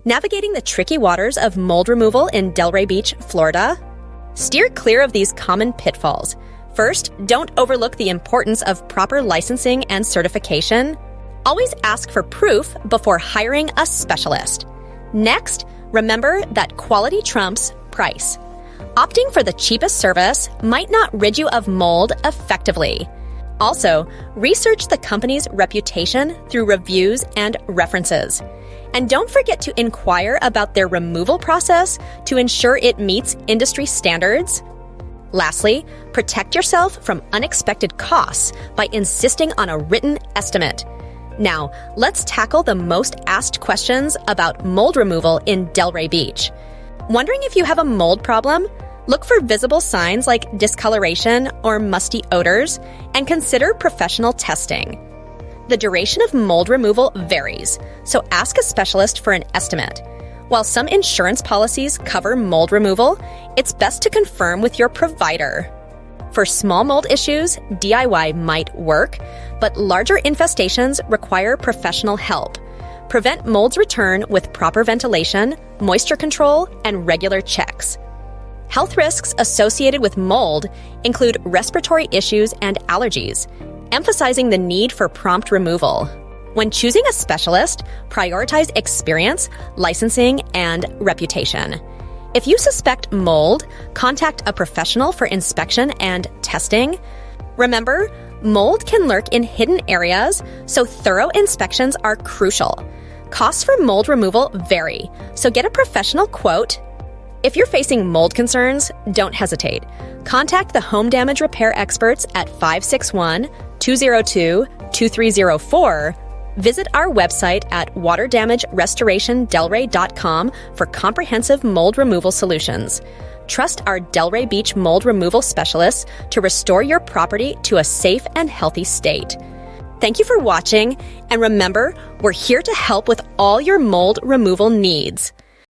Navigating the tricky waters of mold removal in Delray Beach, Florida? Steer clear of these common pitfalls. First, don't overlook the importance of proper licensing and certification. Always ask for proof before hiring a specialist. Next, remember that quality trumps price. Opting for the cheapest service might not rid you of mold effectively. Also, research the company's reputation through reviews and references. And don't forget to inquire about their removal process to ensure it meets industry standards. Lastly, protect yourself from unexpected costs by insisting on a written estimate. Now, let's tackle the most asked questions about mold removal in Delray Beach. Wondering if you have a mold problem? Look for visible signs like discoloration or musty odors, and consider professional testing. The duration of mold removal varies, so ask a specialist for an estimate. While some insurance policies cover mold removal, it's best to confirm with your provider. For small mold issues, DIY might work, but larger infestations require professional help. Prevent mold's return with proper ventilation, moisture control, and regular checks. Health risks associated with mold include respiratory issues and allergies, emphasizing the need for prompt removal. When choosing a specialist, prioritize experience, licensing, and reputation. If you suspect mold, contact a professional for inspection and testing. Remember, mold can lurk in hidden areas, so thorough inspections are crucial. Costs for mold removal vary, so get a professional quote. If you're facing mold concerns, don't hesitate. Contact the home damage repair experts at 561-202-2304. Visit our website at waterdamagerestorationdelray.com for comprehensive mold removal solutions. Trust our Delray Beach mold removal specialists to restore your property to a safe and healthy state. Thank you for watching, and remember, we're here to help with all your mold removal needs.